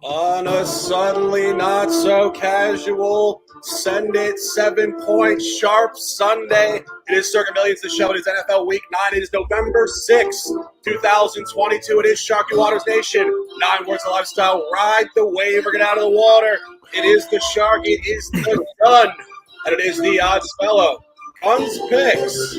On a suddenly not so casual, send it 7-point sharp Sunday. It is Circa Millions, the show. It is NFL Week 9. It is November 6th, 2022. It is Sharky Waters Nation. 9 words of lifestyle. Ride the wave or get out of the water. It is the Shark. It is the Gun. And it is the Odds Fellow. Guns Picks.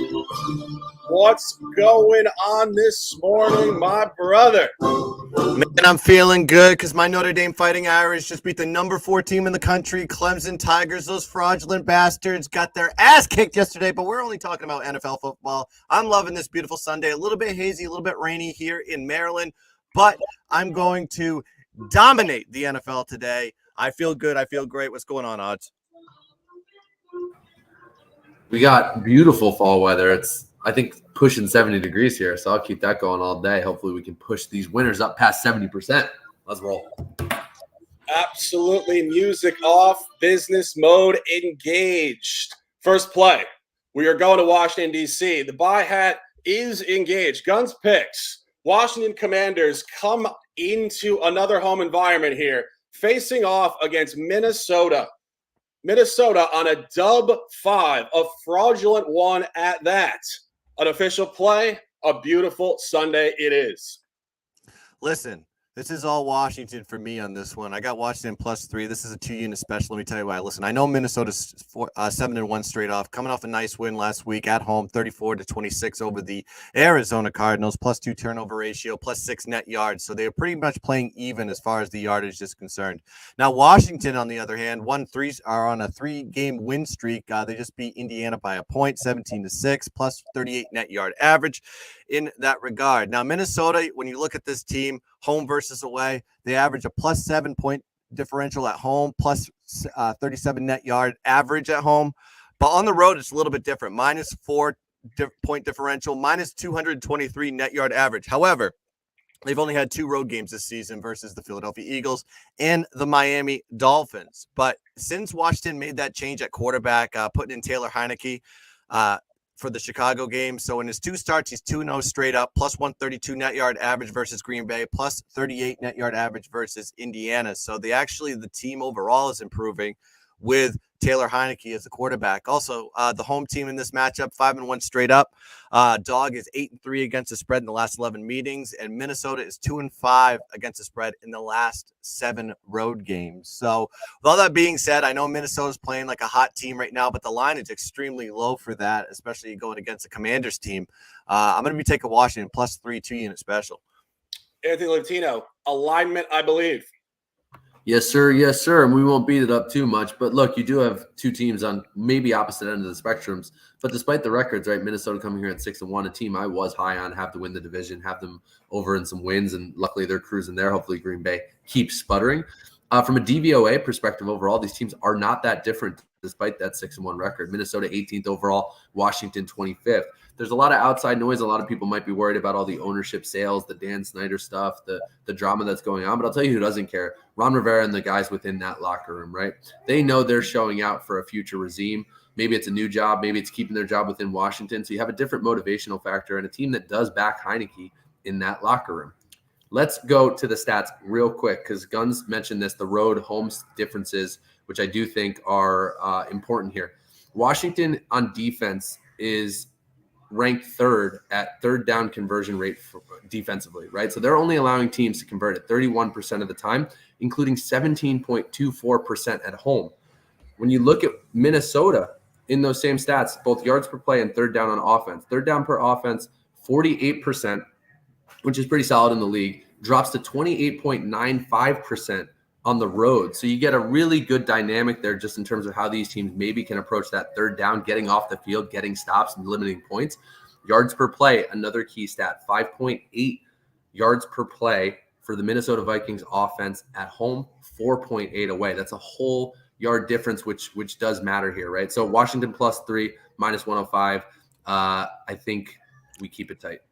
What's going on this morning, my brother? Man, I'm feeling good because my Notre Dame Fighting Irish just beat the number 4 team in the country, Clemson Tigers. Those fraudulent bastards got their ass kicked yesterday, but we're only talking about NFL football. I'm loving this beautiful Sunday. A little bit hazy, a little bit rainy here in Maryland, but I'm going to dominate the NFL today. I feel good. I feel great. What's going on, Odds? We got beautiful fall weather. It's, I think, pushing 70 degrees here, so I'll keep that going all day. Hopefully we can push these winters up past 70%. Let's roll. Absolutely. Music off, business mode engaged. First play. We are going to Washington, D.C. The buy hat is engaged. Guns Picks. Washington Commanders come into another home environment here, facing off against Minnesota. Minnesota on a dub 5, a fraudulent one at that. An official play, a beautiful Sunday it is. Listen, this is all Washington for me on this one. I got Washington +3. This is a 2-unit special. Let me tell you why. Listen, I know Minnesota's 7-1 straight off, coming off a nice win last week at home, 34-26 over the Arizona Cardinals, +2 turnover ratio, +6 net yards. So they're pretty much playing even as far as the yardage is concerned. Now, Washington, on the other hand, are on a 3-game win streak. They just beat Indiana by a point, 17-6, +38 net yard average in that regard. Now, Minnesota, when you look at this team, home versus away, they average a +7 point differential at home, +37 net yard average at home. But on the road, it's a little bit different. -4 point differential, -223 net yard average. However, they've only had 2 road games this season versus the Philadelphia Eagles and the Miami Dolphins. But since Washington made that change at quarterback, putting in Taylor Heineke, for the Chicago game. So in his 2 starts, he's 2-0 straight up, +132 net yard average versus Green Bay, +38 net yard average versus Indiana. So the team overall is improving with Taylor Heineke as the quarterback. Also, the home team in this matchup, 5-1 straight up. Dog is 8-3 against the spread in the last 11 meetings, and Minnesota is 2-5 against the spread in the last 7 road games. So with all that being said, I know Minnesota's playing like a hot team right now, but the line is extremely low for that, especially going against the Commanders team. I'm going to be taking Washington +3, 2-unit special. Anthony Latino, alignment, I believe. Yes, sir. Yes, sir. And we won't beat it up too much. But look, you do have 2 teams on maybe opposite ends of the spectrums. But despite the records, right, Minnesota coming here at 6-1, a team I was high on, have to win the division, have them over in some wins, and luckily they're cruising there. Hopefully Green Bay keeps sputtering. From a DVOA perspective overall, these teams are not that different despite that 6-1 record. Minnesota 18th overall, Washington 25th. There's a lot of outside noise. A lot of people might be worried about all the ownership sales, the Dan Snyder stuff, the drama that's going on. But I'll tell you who doesn't care. Ron Rivera and the guys within that locker room, right? They know they're showing out for a future regime. Maybe it's a new job. Maybe it's keeping their job within Washington. So you have a different motivational factor and a team that does back Heineke in that locker room. Let's go to the stats real quick because Guns mentioned this, the road home differences, which I do think are important here. Washington on defense is ranked 3rd at 3rd down conversion rate defensively, right? So they're only allowing teams to convert at 31% of the time, including 17.24% at home. When you look at Minnesota in those same stats, both yards per play and 3rd down on offense, 3rd down per offense, 48%, which is pretty solid in the league, drops to 28.95% on the road. So you get a really good dynamic there just in terms of how these teams maybe can approach that 3rd down, getting off the field, getting stops and limiting points. Yards per play, another key stat, 5.8 yards per play for the Minnesota Vikings offense at home, 4.8 away. That's a whole yard difference, which does matter here, right? So Washington +3, -105. I think we keep it tight.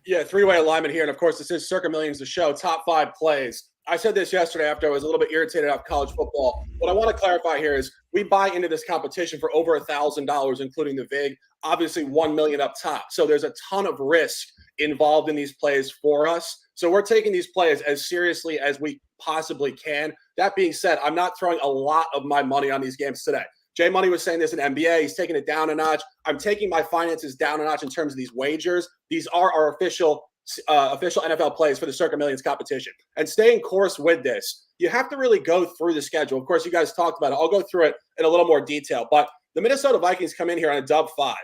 Yeah, 3-way alignment here. And, of course, this is Circa Millions, the show, top 5 plays. I said this yesterday after I was a little bit irritated off college football. What I want to clarify here is we buy into this competition for over $1,000, including the VIG, obviously $1 million up top. So there's a ton of risk involved in these plays for us. So we're taking these plays as seriously as we possibly can. That being said, I'm not throwing a lot of my money on these games today. Jay Money was saying this in NBA. He's taking it down a notch. I'm taking my finances down a notch in terms of these wagers. These are our official NFL plays for the Circa Millions competition. And staying course with this, you have to really go through the schedule. Of course, you guys talked about it. I'll go through it in a little more detail. But the Minnesota Vikings come in here on a dub 5.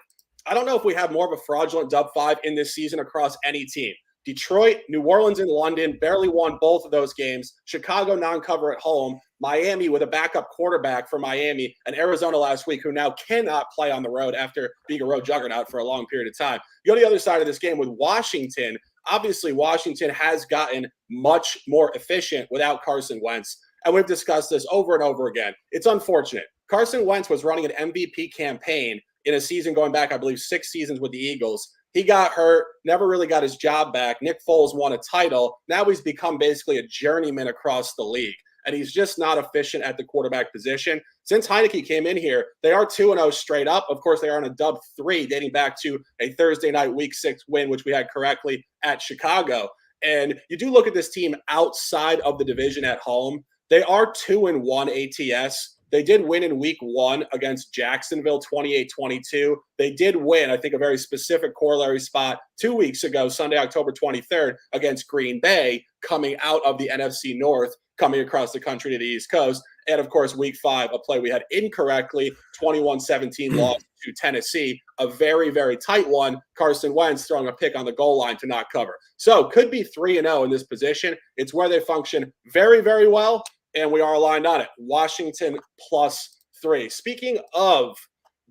I don't know if we have more of a fraudulent dub 5 in this season across any team. Detroit, New Orleans, and London barely won both of those games. Chicago non-cover at home. Miami with a backup quarterback for Miami, and Arizona last week, who now cannot play on the road after being a road juggernaut for a long period of time. You go to the other side of this game with Washington. Obviously, Washington has gotten much more efficient without Carson Wentz, and we've discussed this over and over again. It's unfortunate. Carson Wentz was running an MVP campaign in a season going back, I believe, 6 seasons with the Eagles. He got hurt, never really got his job back. Nick Foles won a title. Now he's become basically a journeyman across the league, and he's just not efficient at the quarterback position. Since Heineke came in here, they are 2-0 straight up. Of course, they are on a dub 3 dating back to a Thursday night Week 6 win, which we had correctly at Chicago. And you do look at this team outside of the division at home. They are 2-1 ATS. They did win in week 1 against Jacksonville, 28-22. They did win, I think, a very specific corollary spot 2 weeks ago, Sunday, October 23rd, against Green Bay, coming out of the NFC North, coming across the country to the East Coast. And, of course, week 5, a play we had incorrectly, 21-17 loss to Tennessee, a very, very tight one. Carson Wentz throwing a pick on the goal line to not cover. So could be 3-0 in this position. It's where they function very, very well. And we are aligned on it. Washington +3. Speaking of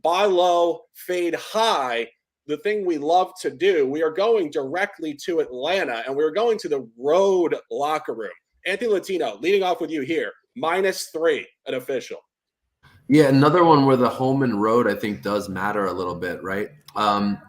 buy low, fade high, the thing we love to do, we are going directly to Atlanta, and we're going to the road locker room. Anthony Latino, leading off with you here, -3 at official. Yeah, another one where the home and road, I think, does matter a little bit, right?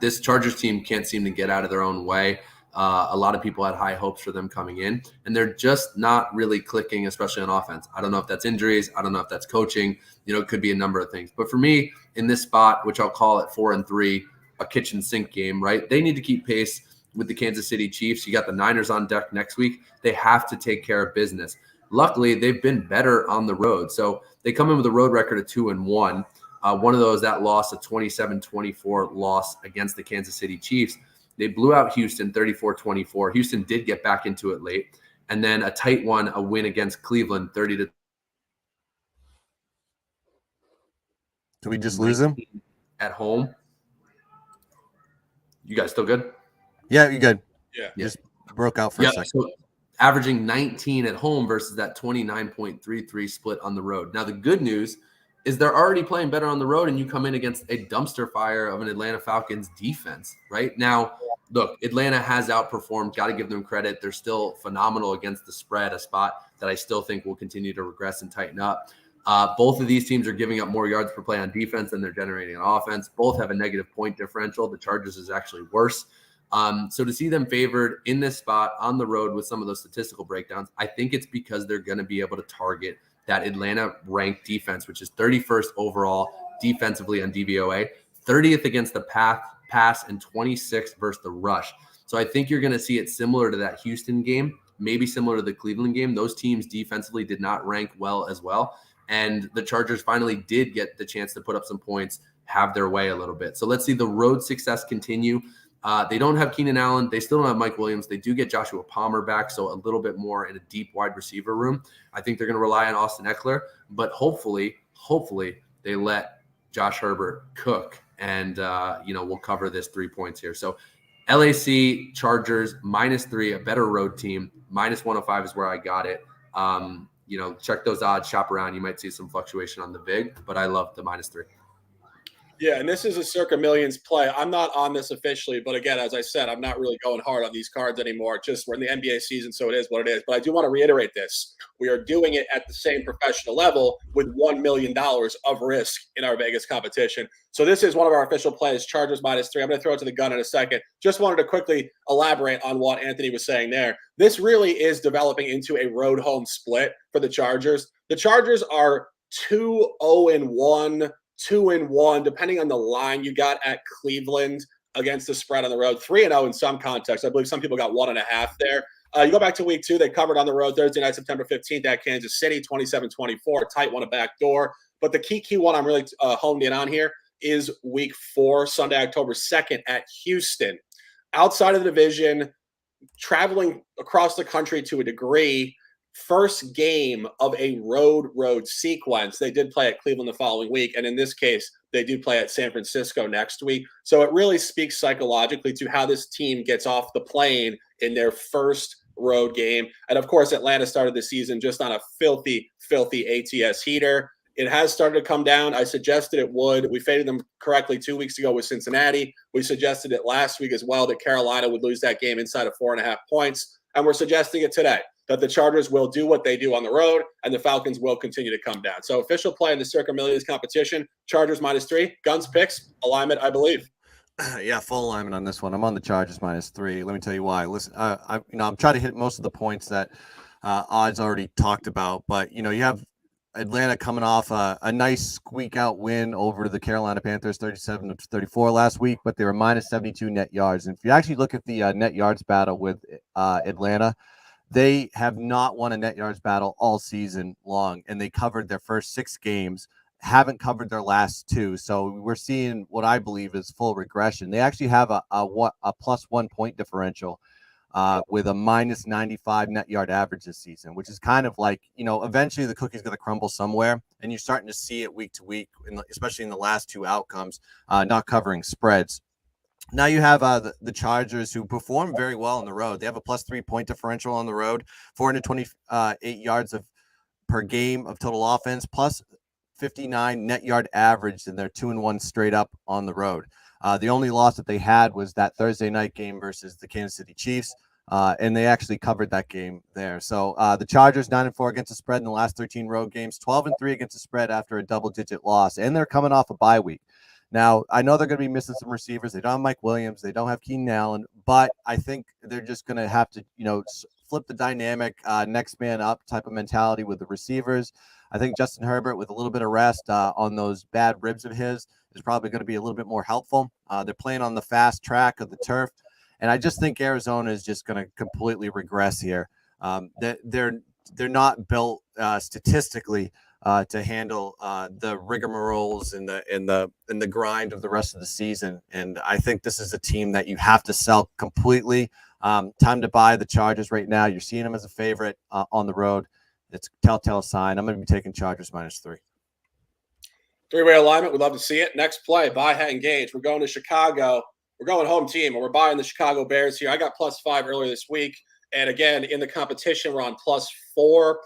This Chargers team can't seem to get out of their own way. A lot of people had high hopes for them coming in, and they're just not really clicking, especially on offense. I don't know if that's injuries. I don't know if that's coaching. It could be a number of things. But for me, in this spot, which I'll call it 4-3, a kitchen sink game, right? They need to keep pace with the Kansas City Chiefs. You got the Niners on deck next week. They have to take care of business. Luckily, they've been better on the road. So they come in with a road record of 2-1. One of those, that loss, a 27-24 loss against the Kansas City Chiefs. They blew out Houston 34-24. Houston did get back into it late. And then a tight one, a win against Cleveland 30-. Did we just lose him? At home. You guys still good? Yeah, you good. Yeah. Just broke out for a second. So averaging 19 at home versus that 29.33 split on the road. Now, the good news is they're already playing better on the road, and you come in against a dumpster fire of an Atlanta Falcons defense. Right now, look, Atlanta has outperformed. Got to give them credit. They're still phenomenal against the spread, a spot that I still think will continue to regress and tighten up. Both of these teams are giving up more yards per play on defense than they're generating on offense. Both have a negative point differential. The Chargers is actually worse. So to see them favored in this spot on the road with some of those statistical breakdowns, I think it's because they're going to be able to target that Atlanta ranked defense, which is 31st overall defensively on DVOA, 30th against the pass, and 26th versus the rush. So I think you're going to see it similar to that Houston game, maybe similar to the Cleveland game. Those teams defensively did not rank well as well. And the Chargers finally did get the chance to put up some points, have their way a little bit. So let's see the road success continue. They don't have Keenan Allen. They still don't have Mike Williams. They do get Joshua Palmer back, so a little bit more in a deep wide receiver room. I think they're going to rely on Austin Eckler, but hopefully they let Josh Herbert cook, and we'll cover this 3 points here. So LAC Chargers -3, a better road team. -105 is where I got it. Check those odds, shop around. You might see some fluctuation on the VIG, but I love the -3. Yeah, and this is a Circa Millions play. I'm not on this officially, but again, as I said, I'm not really going hard on these cards anymore. Just we're in the NBA season, so it is what it is. But I do want to reiterate this. We are doing it at the same professional level with $1 million of risk in our Vegas competition. So this is one of our official plays, Chargers -3. I'm going to throw it to the gun in a second. Just wanted to quickly elaborate on what Anthony was saying there. This really is developing into a road-home split for the Chargers. The Chargers are 2-0-1, 2-1, depending on the line you got at Cleveland against the spread on the road. 3-0 in some context. I believe some people got 1.5 there. You go back to week 2, they covered on the road Thursday night, September 15th at Kansas City, 27-24, tight one, a back door. But the key one I'm really honed in on here is week 4, Sunday, October 2nd at Houston. Outside of the division, traveling across the country to a degree, first game of a road sequence. They did play at Cleveland the following week, and in this case, they do play at San Francisco next week. So it really speaks psychologically to how this team gets off the plane in their first road game. And of course, Atlanta started the season just on a filthy ATS heater. It has started to come down. I suggested it would. We faded them correctly 2 weeks ago with Cincinnati. We suggested it last week as well that Carolina would lose that game inside of 4.5 points. And we're suggesting it today that the Chargers will do what they do on the road and the Falcons will continue to come down. So official play in the Circa Millions competition, Chargers -3, Guns picks, alignment, I believe. Yeah, full alignment on this one. I'm on the Chargers -3. Let me tell you why. Listen, I'm trying to hit most of the points that odds already talked about, but you have Atlanta coming off a nice squeak out win over the Carolina Panthers, 37-34 last week, but they were -72 net yards. And if you actually look at the net yards battle with Atlanta, they have not won a net yards battle all season long, and they covered their first 6 games, haven't covered their last 2. So we're seeing what I believe is full regression. They actually have a +1 point differential with a -95 net yard average this season, which is kind of like, eventually the cookie's going to crumble somewhere, and you're starting to see it week to week, especially in the last 2 outcomes, not covering spreads. Now you have the Chargers, who perform very well on the road. They have a +3 point differential on the road, 428 yards per game of total offense, plus 59 net yard average, and they're 2-1 straight up on the road. The only loss that they had was that Thursday night game versus the Kansas City Chiefs, and they actually covered that game there. So the Chargers 9-4 against the spread in the last 13 road games, 12-3 against the spread after a double-digit loss, and they're coming off a bye week. Now, I know they're going to be missing some receivers. They don't have Mike Williams. They don't have Keenan Allen, but I think they're just going to have to, flip the dynamic, next man up type of mentality with the receivers. I think Justin Herbert, with a little bit of rest on those bad ribs of his, is probably going to be a little bit more helpful. They're playing on the fast track of the turf, and I just think Arizona is just going to completely regress here. They're not built statistically to handle the rigmaroles and the grind of the rest of the season. And I think this is a team that you have to sell completely. Time to buy the Chargers right now. You're seeing them as a favorite on the road. It's a telltale sign. I'm going to be taking Chargers -3. Three-way alignment. We'd love to see it. Next play, buy, hat, engage. We're going to Chicago. We're going home team, and we're buying the Chicago Bears here. I got +5 earlier this week. And again, in the competition, we're on +4.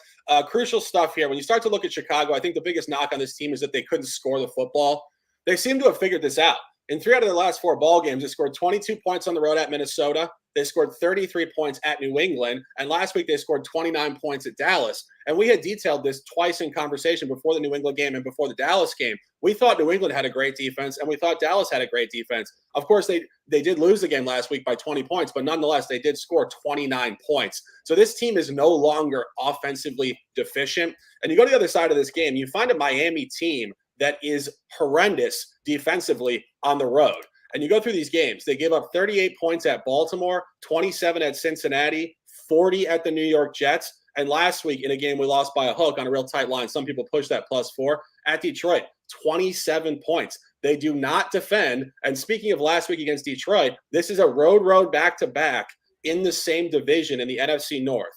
Crucial stuff here. When you start to look at Chicago, I think the biggest knock on this team is that they couldn't score the football. They seem to have figured this out. In 3 out of their last 4 ball games, they scored 22 points on the road at Minnesota. They scored 33 points at New England. And last week, they scored 29 points at Dallas. And we had detailed this twice in conversation before the New England game and before the Dallas game. We thought New England had a great defense, and we thought Dallas had a great defense. Of course, they did lose the game last week by 20 points, but nonetheless, they did score 29 points. So this team is no longer offensively deficient. And you go to the other side of this game, you find a Miami team that is horrendous defensively on the road. And you go through these games, they gave up 38 points at Baltimore, 27 at Cincinnati, 40 at the New York Jets. And last week in a game we lost by a hook on a real tight line, some people push that +4, at Detroit, 27 points. They do not defend. And speaking of last week against Detroit, this is a road back-to-back in the same division in the NFC North.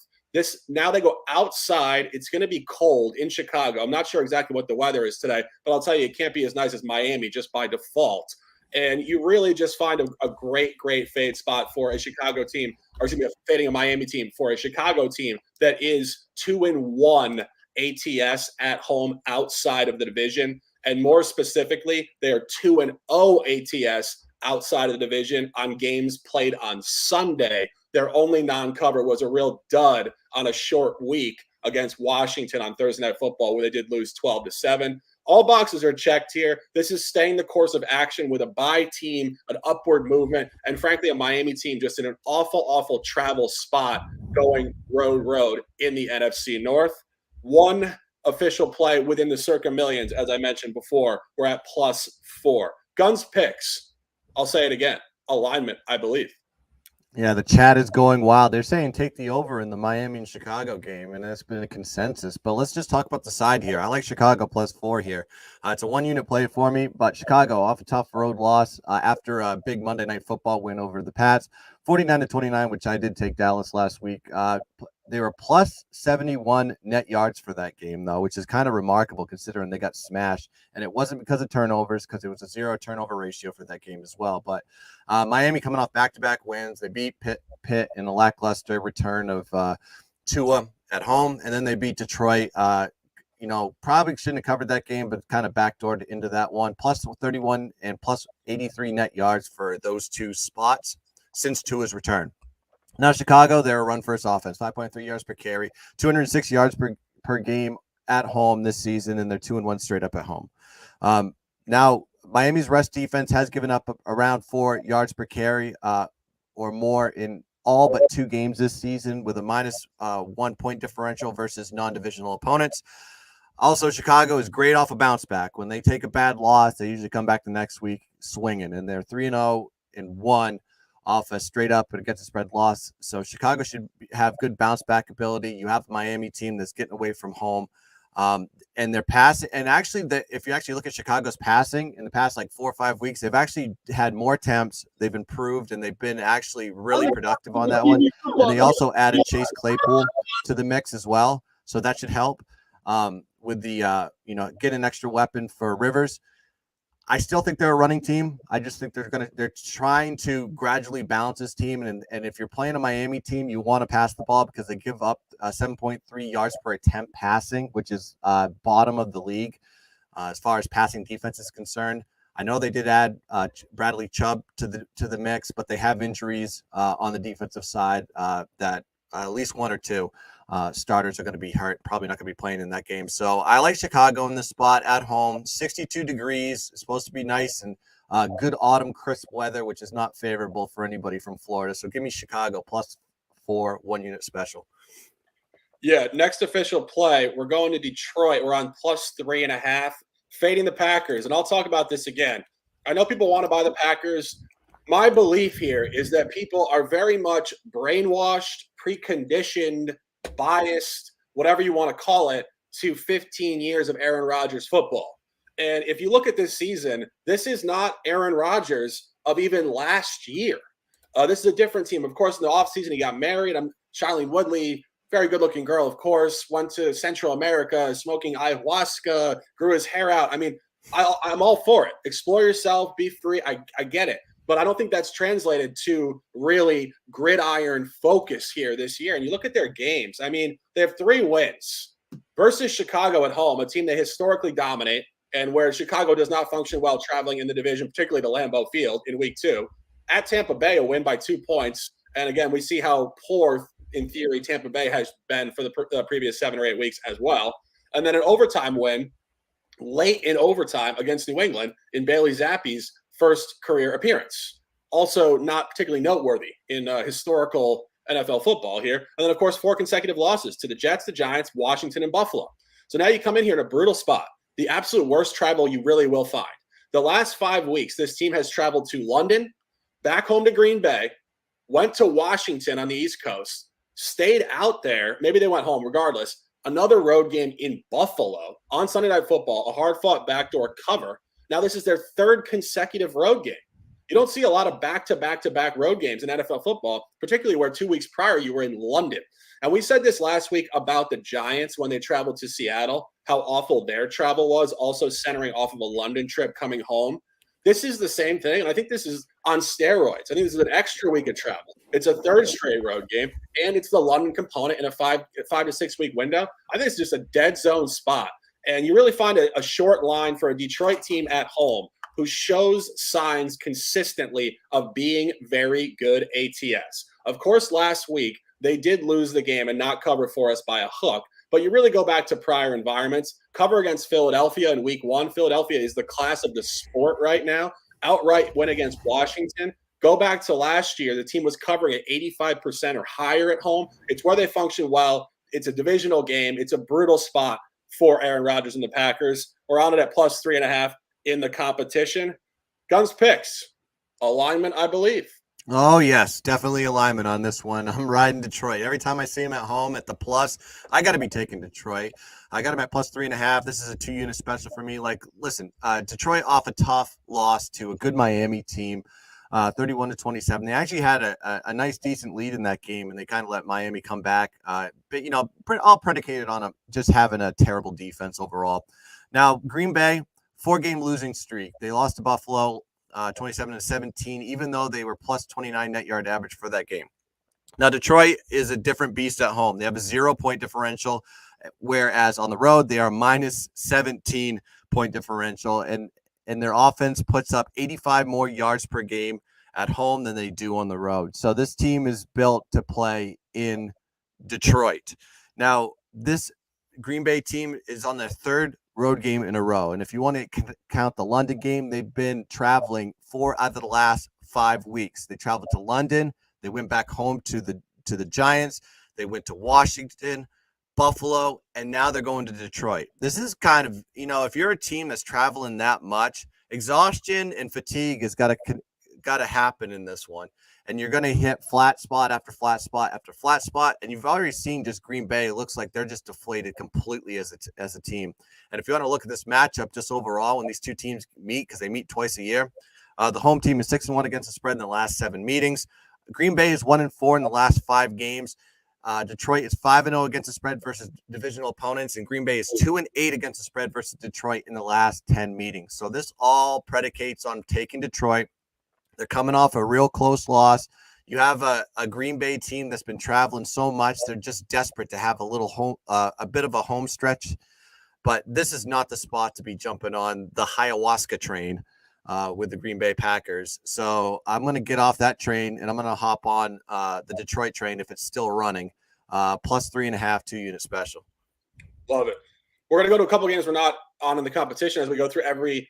Now they go outside. It's going to be cold in Chicago. I'm not sure exactly what the weather is today, but I'll tell you, it can't be as nice as Miami just by default. And you really just find a great fade spot for a Chicago team, or excuse me, fading a Miami team for a Chicago team that is 2-1 ATS at home outside of the division. And more specifically, they are 2-0 ATS outside of the division on games played on Sunday. Their only non-cover was a real dud on a short week against Washington on Thursday Night Football, where they did lose 12-7. All boxes are checked here. This is staying the course of action with a bye team, an upward movement, and frankly, a Miami team just in an awful travel spot going road in the NFC North. One official play within the Circa Millions, as I mentioned before, we're at +4. Guns picks. I'll say it again. Alignment, I believe. Yeah, the chat is going wild. They're saying take the over in the Miami and Chicago game, and that's been a consensus. But let's just talk about the side here. I like Chicago +4 here. It's a 1-unit play for me, but Chicago off a tough road loss after a big Monday Night Football win over the Pats, 49-29, which I did take Dallas last week. They were +71 net yards for that game, though, which is kind of remarkable considering they got smashed. And it wasn't because of turnovers, because it was a 0 turnover ratio for that game as well. But Miami coming off back-to-back wins. They beat Pitt in a lackluster return of Tua at home, and then they beat Detroit. Probably shouldn't have covered that game, but kind of backdoored into that one. +31 and +83 net yards for those two spots since Tua's return. Now, Chicago, they're a run-first offense, 5.3 yards per carry, 206 yards per game at home this season, and they're 2-1 straight up at home. Now, Miami's rush defense has given up around 4 yards per carry or more in all but 2 games this season, with a -1 point differential versus non-divisional opponents. Also, Chicago is great off a bounce back. When they take a bad loss, they usually come back the next week swinging, and they're 3-0-1 off a straight up and against a spread loss. So Chicago should have good bounce back ability. You have the Miami team that's getting away from home. And their passing, and actually, if you actually look at Chicago's passing in the past 4 or 5 weeks, they've actually had more attempts. They've improved, and they've been actually really productive on that one. And they also added Chase Claypool to the mix as well, so that should help with the get an extra weapon for Rivers. I still think they're a running team. I just think they're trying to gradually balance this team. And if you're playing a Miami team, you want to pass the ball because they give up 7.3 yards per attempt passing, which is bottom of the league as far as passing defense is concerned. I know they did add Bradley Chubb to the mix, but they have injuries on the defensive side that at least 1 or 2 starters are going to be hurt, probably not going to be playing in that game. So I like Chicago in this spot at home. 62 degrees. It's supposed to be nice and good autumn crisp weather, which is not favorable for anybody from Florida. So give me Chicago +4 1-unit special. Yeah, next official play, we're going to Detroit. We're on +3.5, fading the Packers. And I'll talk about this again. I know people want to buy the Packers. My belief here is that people are very much brainwashed, preconditioned, biased, whatever you want to call it, to 15 years of Aaron Rodgers football. And if you look at this season, this is not Aaron Rodgers of even last year. This is a different team. Of course, in the offseason, he got married. Shailene Woodley, very good-looking girl, of course, went to Central America, smoking ayahuasca, grew his hair out. I mean, I'm all for it. Explore yourself, be free. I get it. But I don't think that's translated to really gridiron focus here this year. And you look at their games. I mean, they have 3 wins versus Chicago at home, a team they historically dominate, and where Chicago does not function well traveling in the division, particularly to Lambeau Field in week 2. At Tampa Bay, a win by 2 points. And again, we see how poor, in theory, Tampa Bay has been for the previous 7 or 8 weeks as well. And then an overtime win late in overtime against New England in Bailey Zappe's first career appearance. Also not particularly noteworthy in historical NFL football here. And then, of course, 4 consecutive losses to the Jets, the Giants, Washington, and Buffalo. So now you come in here in a brutal spot, the absolute worst travel you really will find. The last 5 weeks, this team has traveled to London, back home to Green Bay, went to Washington on the East Coast, stayed out there. Maybe they went home regardless. Another road game in Buffalo on Sunday Night Football, a hard-fought backdoor cover. Now this is their 3rd consecutive road game. You don't see a lot of back-to-back-to-back road games in NFL football, particularly where 2 weeks prior you were in London. And we said this last week about the Giants when they traveled to Seattle, how awful their travel was, also centering off of a London trip coming home. This is the same thing, and I think this is on steroids. I think this is an extra week of travel. It's a 3rd straight road game, and it's the London component in a 5 to 6 week window. I think it's just a dead zone spot. And you really find a short line for a Detroit team at home who shows signs consistently of being very good ATS. Of course, last week, they did lose the game and not cover for us by a hook. But you really go back to prior environments. Cover against Philadelphia in week 1. Philadelphia is the class of the sport right now. Outright win against Washington. Go back to last year. The team was covering at 85% or higher at home. It's where they function well. It's a divisional game. It's a brutal spot for Aaron Rodgers and the Packers. We're on it at +3.5 in the competition. Guns picks. Alignment, I believe. Oh, yes, definitely alignment on this one. I'm riding Detroit. Every time I see him at home at the plus, I got to be taking Detroit. I got him at plus 3.5. This is a 2-unit special for me. Like, listen, Detroit off a tough loss to a good Miami team, 31-27. They actually had a nice, decent lead in that game, and they kind of let Miami come back. But, all predicated on just having a terrible defense overall. Now, Green Bay, 4-game losing streak. They lost to Buffalo 27-17, even though they were plus 29 net yard average for that game. Now, Detroit is a different beast at home. They have a 0-point differential, whereas on the road, they are minus 17-point differential. And their offense puts up 85 more yards per game at home than they do on the road. So this team is built to play in Detroit. Now, this Green Bay team is on their third road game in a row. And if you want to count the London game, they've been traveling 4 out of the last 5 weeks. They traveled to London. They went back home to the Giants. They went to Washington, Buffalo, and now they're going to Detroit. This is kind of, if you're a team that's traveling that much, exhaustion and fatigue has got to happen in this one. And you're going to hit flat spot after flat spot after flat spot. And you've already seen just Green Bay. It looks like they're just deflated completely as a team. And if you want to look at this matchup just overall, when these two teams meet, because they meet twice a year, the home team is 6-1 against the spread in the last 7 meetings. Green Bay is 1-4 in the last 5 games. Detroit is 5-0 against the spread versus divisional opponents, and Green Bay is 2-8 against the spread versus Detroit in the last 10 meetings. So this all predicates on taking Detroit. They're coming off a real close loss. You have a Green Bay team that's been traveling so much. They're just desperate to have a bit of a home stretch. But this is not the spot to be jumping on the ayahuasca train with the Green Bay Packers. So I'm going to get off that train, and I'm going to hop on the Detroit train if it's still running. Plus 3.5, 2-unit special. Love it. We're going to go to a couple of games we're not on in the competition as we go through every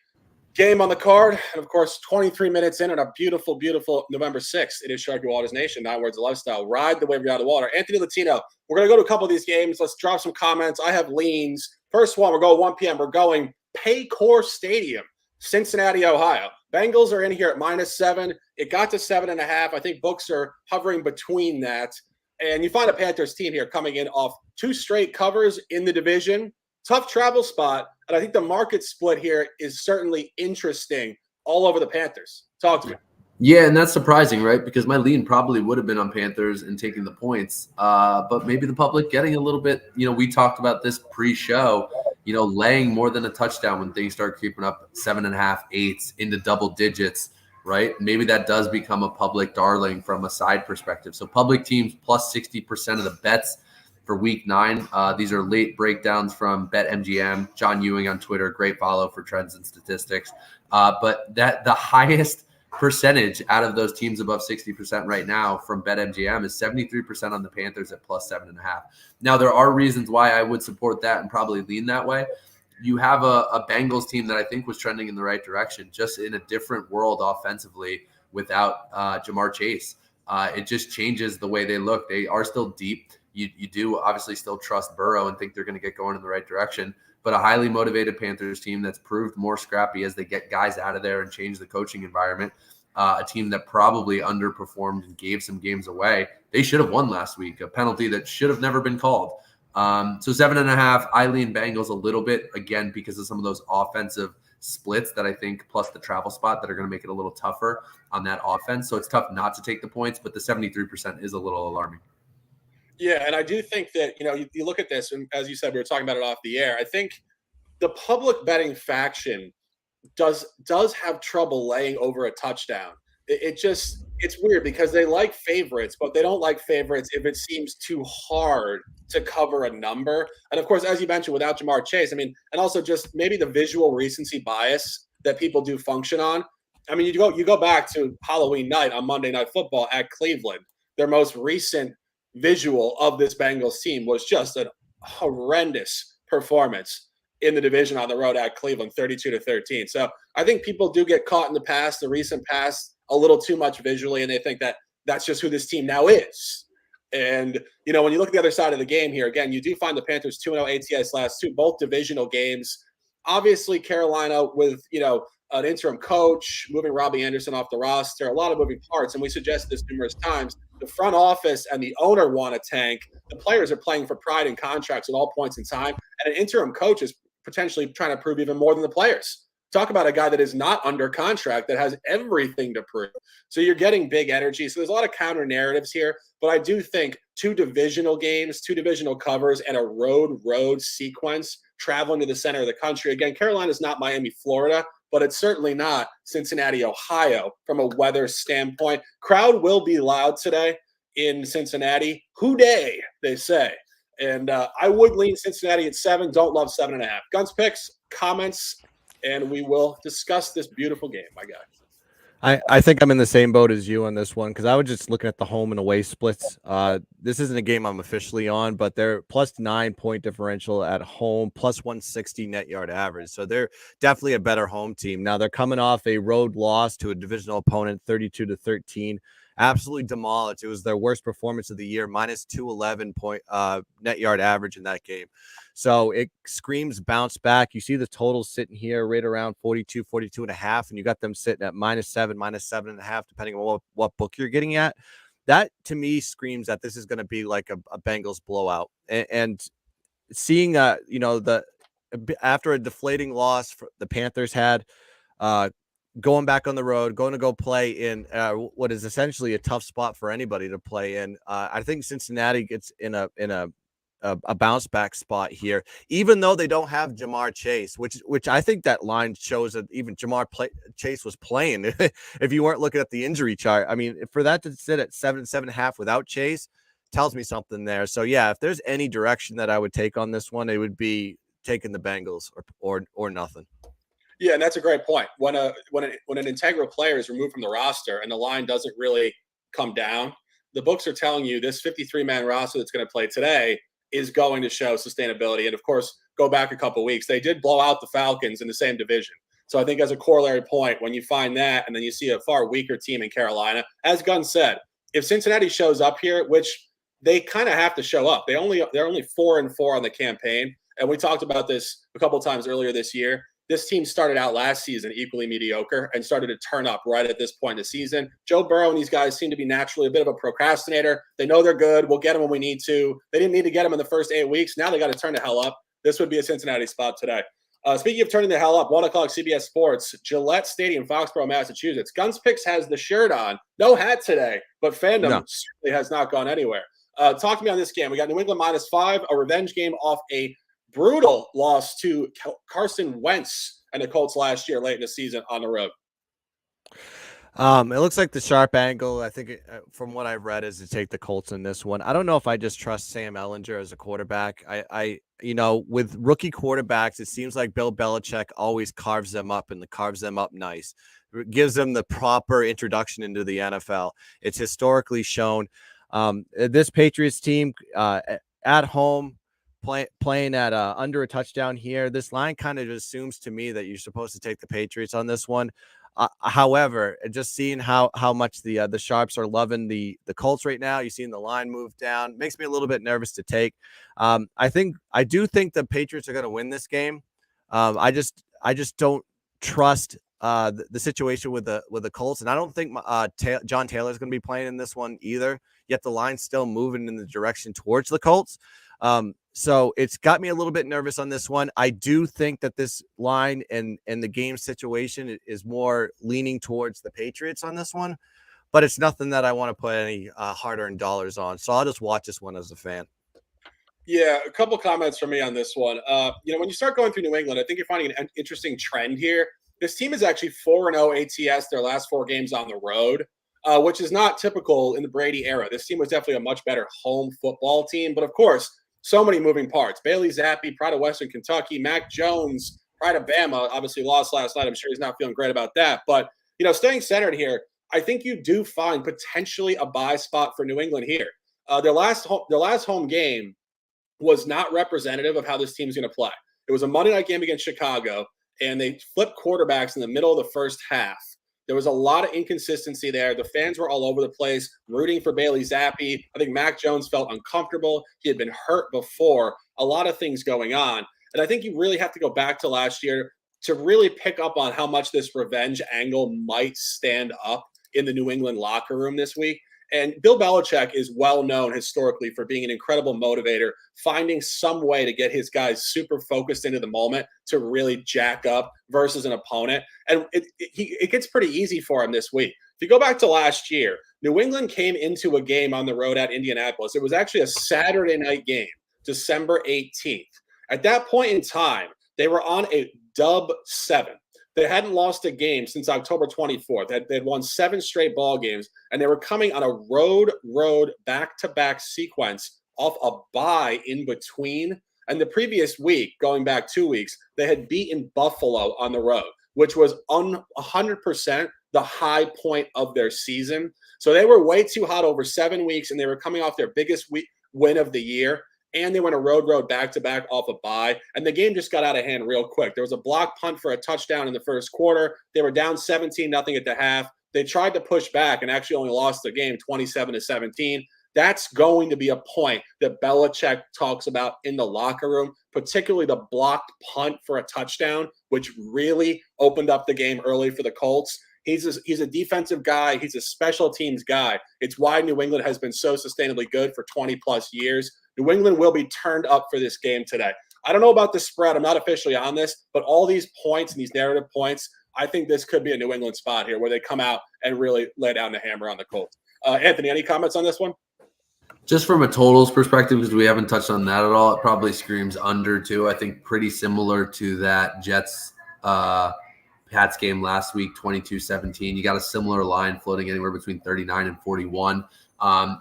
game on the card. And, of course, 23 minutes in on a beautiful, beautiful November 6th. It is Sharky Waters Nation, 9 words of lifestyle. Ride the wave out of the water. Anthony Latino, we're going to go to a couple of these games. Let's drop some comments. I have leans. First one, we're going 1 p.m. We're going Paycor Stadium, Cincinnati, Ohio. Bengals are in here at -7. It got to 7.5. I think books are hovering between that. And you find a Panthers team here coming in off 2 straight covers in the division. Tough travel spot. And I think the market split here is certainly interesting all over the Panthers. Talk to me. Yeah, and that's surprising, right? Because my lean probably would have been on Panthers and taking the points. But maybe the public getting a little bit, we talked about this pre-show, laying more than a touchdown when things start creeping up 7.5, 8 into double digits, right? Maybe that does become a public darling from a side perspective. So public teams plus 60% of the bets for week 9. These are late breakdowns from BetMGM. John Ewing on Twitter, great follow for trends and statistics. But the highest percentage out of those teams above 60% right now from BetMGM is 73% on the Panthers at plus 7.5. Now, there are reasons why I would support that and probably lean that way. You have a Bengals team that I think was trending in the right direction, just in a different world offensively without Jamar Chase. It just changes the way they look. They are still deep. You do obviously still trust Burrow and think they're going to get going in the right direction, but a highly motivated Panthers team that's proved more scrappy as they get guys out of there and change the coaching environment. A team that probably underperformed and gave some games away. They should have won last week, a penalty that should have never been called. So 7.5, I lean Bengals a little bit, again, because of some of those offensive splits that I think, plus the travel spot, that are going to make it a little tougher on that offense. So it's tough not to take the points, but the 73% is a little alarming. Yeah, and I do think that, you look at this, and as you said, we were talking about it off the air. I think the public betting faction does have trouble laying over a touchdown. It's weird because they like favorites, but they don't like favorites if it seems too hard to cover a number. And of course, as you mentioned, without Jamar Chase, and also just maybe the visual recency bias that people do function on. You go back to Halloween night on Monday Night Football at Cleveland. Their most recent visual of this Bengals team was just a horrendous performance in the division on the road at Cleveland, 32-13. So I think people do get caught in the recent past, a little too much visually, and they think that that's just who this team now is. And, when you look at the other side of the game here, again, you do find the Panthers 2-0 ATS last 2, both divisional games. Obviously, Carolina with, an interim coach, moving Robbie Anderson off the roster, a lot of moving parts. And we suggested this numerous times. The front office and the owner want to tank. The players are playing for pride and contracts at all points in time. And an interim coach is potentially trying to prove even more than the players. Talk about a guy that is not under contract that has everything to prove. So you're getting big energy. So there's a lot of counter narratives here, but I do think 2 divisional games, 2 divisional covers, and a road sequence traveling to the center of the country. Again, Carolina's not Miami, Florida, but it's certainly not Cincinnati, Ohio from a weather standpoint. Crowd will be loud today in Cincinnati. Who day, they say. And I would lean Cincinnati at 7. Don't love 7.5. Guns, picks, comments, and we will discuss this beautiful game, my guy. I think I'm in the same boat as you on this one because I was just looking at the home and away splits. This isn't a game I'm officially on, but they're plus 9 point differential at home, plus 160 net yard average. So they're definitely a better home team. Now they're coming off a road loss to a divisional opponent, 32-13. Absolutely demolished. It was their worst performance of the year, minus 211 point net yard average in that game. So it screams bounce back. You see the totals sitting here right around 42 and a half, and you got them sitting at -7, -7.5, depending on what book you're getting at. That to me screams that this is going to be like a Bengals blowout. And seeing, after a deflating loss the Panthers had, going back on the road, going to go play in what is essentially a tough spot for anybody to play in. I think Cincinnati gets in a bounce back spot here, even though they don't have Jamar Chase, which I think that line shows that even Chase was playing. If you weren't looking at the injury chart, I mean, for that to sit at 7.5 without Chase tells me something there. So yeah, if there's any direction that I would take on this one, it would be taking the Bengals or nothing. Yeah, and that's a great point. When an integral player is removed from the roster and the line doesn't really come down, the books are telling you this 53-man roster that's going to play today is going to show sustainability. And of course, go back a couple of weeks, they did blow out the Falcons in the same division. So I think as a corollary point, when you find that and then you see a far weaker team in Carolina, as Gunn said, if Cincinnati shows up here, which they kind of have to show up, they're only 4-4 on the campaign. And we talked about this a couple of times earlier this year. This team started out last season equally mediocre and started to turn up right at this point in the season. Joe Burrow and these guys seem to be naturally a bit of a procrastinator. They know they're good. We'll get them when we need to. They didn't need to get them in the first 8 weeks. Now they got to turn the hell up. This would be a Cincinnati spot today. Speaking of turning the hell up, 1 o'clock CBS Sports, Gillette Stadium, Foxborough, Massachusetts. Guns Picks has the shirt on. No hat today, but fandom certainly has not gone anywhere. Talk to me on this game. We got New England -5, a revenge game off a brutal loss to Carson Wentz and the Colts last year late in the season on the road. It looks like the sharp angle, I think, from what I've read, is to take the Colts in this one. I don't know if I just trust Sam Ehlinger as a quarterback. I with rookie quarterbacks, it seems like Bill Belichick always carves them up nice. It gives them the proper introduction into the NFL. It's historically shown. This Patriots team at home, playing at under a touchdown here. This line kind of assumes to me that you're supposed to take the Patriots on this one. However, just seeing how much the Sharps are loving the Colts right now, you're seeing the line move down, makes me a little bit nervous to take. I do think the Patriots are going to win this game. I just don't trust the situation with the Colts, and I don't think John Taylor is going to be playing in this one either. Yet the line's still moving in the direction towards the Colts. So it's got me a little bit nervous on this one. I do think that this line and the game situation is more leaning towards the Patriots on this one, but it's nothing that I want to put any hard-earned dollars on. So I'll just watch this one as a fan. Yeah, a couple comments from me on this one. When you start going through New England, I think you're finding an interesting trend here. This team is actually 4-0 ATS their last 4 games on the road, which is not typical in the Brady era. This team was definitely a much better home football team, but of course, so many moving parts. Bailey Zappi, pride of Western Kentucky. Mac Jones, pride of Bama, obviously lost last night. I'm sure he's not feeling great about that. But, staying centered here, I think you do find potentially a buy spot for New England here. Their last home game was not representative of how this team's going to play. It was a Monday night game against Chicago, and they flipped quarterbacks in the middle of the first half. There was a lot of inconsistency there. The fans were all over the place rooting for Bailey Zappi. I think Mac Jones felt uncomfortable. He had been hurt before. A lot of things going on. And I think you really have to go back to last year. to really pick up on how much this revenge angle might stand up in the New England locker room this week. And Bill Belichick is well known historically for being an incredible motivator, finding some way to get his guys super focused into the moment to really jack up versus an opponent. And it gets pretty easy for him this week. If you go back to last year, New England came into a game on the road at Indianapolis. It was actually a Saturday night game, December 18th. At that point in time, they were on a dub 7. They hadn't lost a game since October 24th. They'd won 7 straight ball games, and they were coming on a road back-to-back sequence off a bye in between. And the previous week, going back 2 weeks, they had beaten Buffalo on the road, which was 100% the high point of their season. So they were way too hot over 7 weeks, and they were coming off their biggest win of the year. And they went a road back-to-back off a bye. And the game just got out of hand real quick. There was a block punt for a touchdown in the first quarter. They were down 17-0 at the half. They tried to push back and actually only lost the game 27-17. That's going to be a point that Belichick talks about in the locker room, particularly the blocked punt for a touchdown, which really opened up the game early for the Colts. He's a defensive guy. He's a special teams guy. It's why New England has been so sustainably good for 20-plus years. New England will be turned up for this game today. I don't know about the spread. I'm not officially on this, but all these points and these narrative points, I think this could be a New England spot here where they come out and really lay down the hammer on the Colts. Anthony, any comments on this one? Just from a totals perspective, because we haven't touched on that at all, it probably screams under too. I think pretty similar to that Jets Pats game last week, 22-17. You got a similar line floating anywhere between 39 and 41.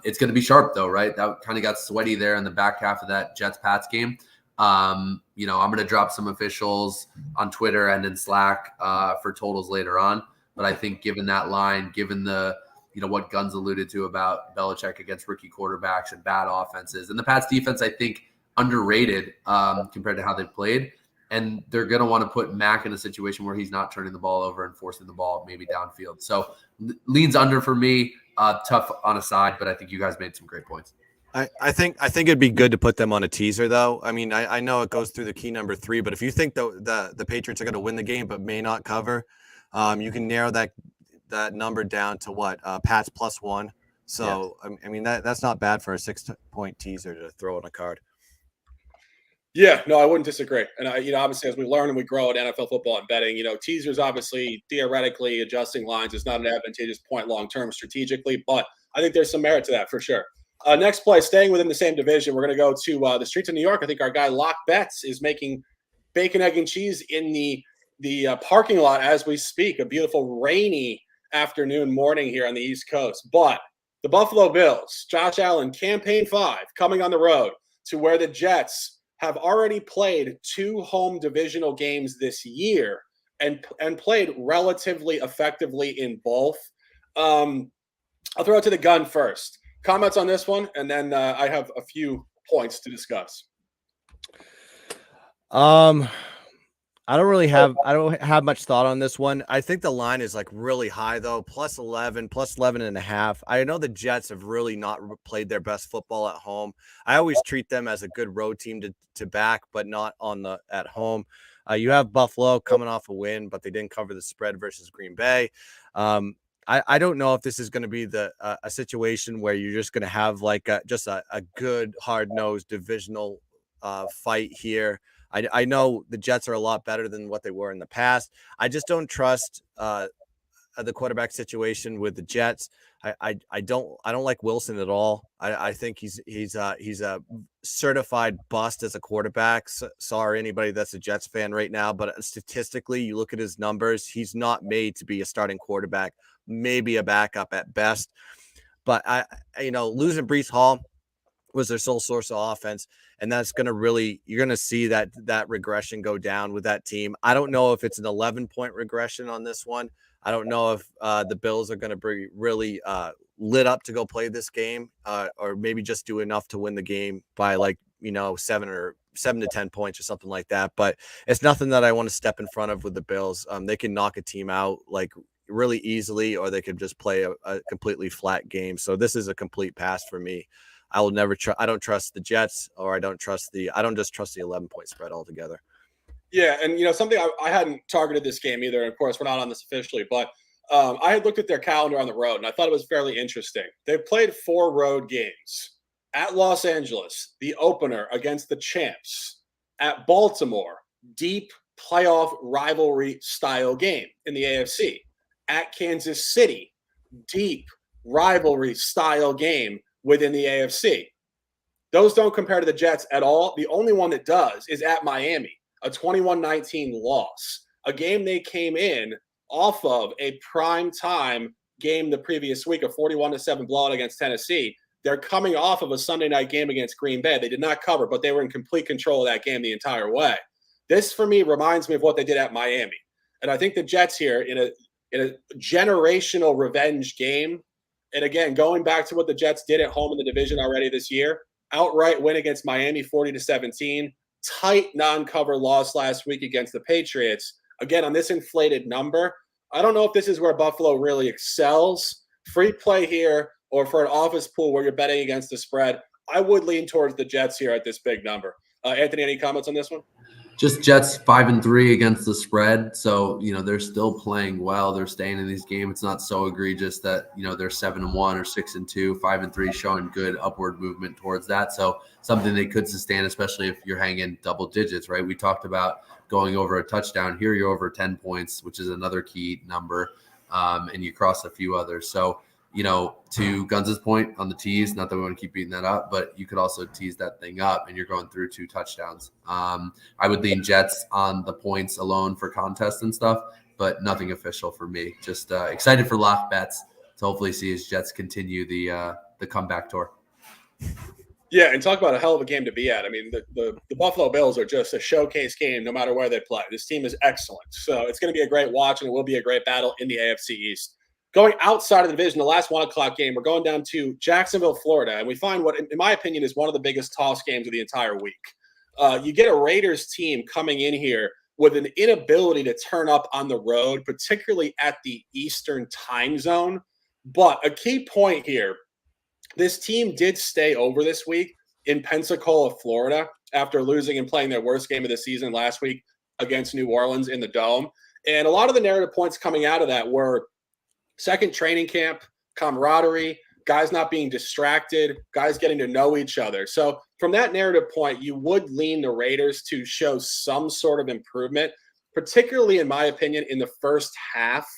It's going to be sharp though, right? That kind of got sweaty there in the back half of that Jets-Pats game. I'm going to drop some officials on Twitter and in Slack for totals later on. But I think given that line, given the, what Guns alluded to about Belichick against rookie quarterbacks and bad offenses, and the Pats defense, I think underrated compared to how they played. And they're going to want to put Mac in a situation where he's not turning the ball over and forcing the ball maybe downfield. So leans under for me. Tough on a side, but I think you guys made some great points. I think it'd be good to put them on a teaser, though. I mean, I know it goes through the key number 3, but if you think the Patriots are going to win the game but may not cover, you can narrow that number down to what? Pats +1. So yeah. I mean that's not bad for a 6-point teaser to throw on a card. Yeah, no, I wouldn't disagree. And obviously, as we learn and we grow at NFL football and betting, teasers obviously theoretically adjusting lines is not an advantageous point long term strategically, but I think there's some merit to that for sure. Next play, staying within the same division, we're going to go to the streets of New York. I think our guy Lock Betts is making bacon, egg, and cheese in the parking lot as we speak. A beautiful rainy morning here on the East Coast. But the Buffalo Bills, Josh Allen, campaign 5, coming on the road to where the Jets have already played 2 home divisional games this year and played relatively effectively in both. I'll throw it to the gun first. Comments on this one, and then I have a few points to discuss. I don't have much thought on this one. I think the line is like really high though, +11, +11.5. I know the Jets have really not played their best football at home. I always treat them as a good road team to back, but not at home. You have Buffalo coming off a win, but they didn't cover the spread versus Green Bay. I don't know if this is going to be a situation where you're just going to have like a good hard-nosed divisional fight here. I know the Jets are a lot better than what they were in the past. I just don't trust the quarterback situation with the Jets. I don't like Wilson at all. I think he's a certified bust as a quarterback. Sorry, anybody that's a Jets fan right now, but statistically, you look at his numbers, he's not made to be a starting quarterback, maybe a backup at best. But losing Breece Hall was their sole source of offense. And that's going to you're going to see that regression go down with that team. I don't know if it's an 11-point regression on this one. I don't know if the Bills are going to be really lit up to go play this game or maybe just do enough to win the game by 7 to 10 points or something like that. But it's nothing that I want to step in front of with the Bills. They can knock a team out really easily, or they could just play a completely flat game. So this is a complete pass for me. I will never I don't trust the Jets, or I don't just trust the 11-point spread altogether. Yeah, and something I hadn't targeted this game either. And of course, we're not on this officially, but I had looked at their calendar on the road, and I thought it was fairly interesting. They've played 4 road games at Los Angeles, the opener against the champs, at Baltimore, deep playoff rivalry style game in the AFC, at Kansas City, deep rivalry style game within the AFC. Those don't compare to the Jets at all. The only one that does is at Miami, a 21-19 loss, a game they came in off of a prime time game the previous week, a 41-7 blowout against Tennessee. They're coming off of a Sunday night game against Green Bay. They did not cover, but they were in complete control of that game the entire way. This, for me, reminds me of what they did at Miami. And I think the Jets here in a generational revenge game, and again, going back to what the Jets did at home in the division already this year, outright win against Miami 40-17, tight non-cover loss last week against the Patriots. Again, on this inflated number, I don't know if this is where Buffalo really excels. Free play here, or for an office pool where you're betting against the spread, I would lean towards the Jets here at this big number. Anthony, any comments on this one? Just Jets 5-3 against the spread. So, they're still playing well. They're staying in these games. It's not so egregious that, they're 7-1 or 6-2, 5-3, showing good upward movement towards that. So something they could sustain, especially if you're hanging double digits, right? We talked about going over a touchdown. Here you're over 10 points, which is another key number. And you cross a few others. So, to Guns' point on the tease, not that we want to keep beating that up, but you could also tease that thing up and you're going through 2 touchdowns. I would lean Jets on the points alone for contest and stuff, but nothing official for me. Just excited for lock bets to hopefully see his Jets continue the comeback tour. Yeah, and talk about a hell of a game to be at. I mean, the Buffalo Bills are just a showcase game no matter where they play. This team is excellent. So it's going to be a great watch, and it will be a great battle in the AFC East. Going outside of the division, the last 1 o'clock game, we're going down to Jacksonville, Florida, and we find what, in my opinion, is one of the biggest toss games of the entire week. You get a Raiders team coming in here with an inability to turn up on the road, particularly at the Eastern time zone. But a key point here, this team did stay over this week in Pensacola, Florida, after losing and playing their worst game of the season last week against New Orleans in the Dome. And a lot of the narrative points coming out of that were second training camp, camaraderie, guys not being distracted, guys getting to know each other. So from that narrative point, you would lean the Raiders to show some sort of improvement, particularly, in my opinion, in the first half.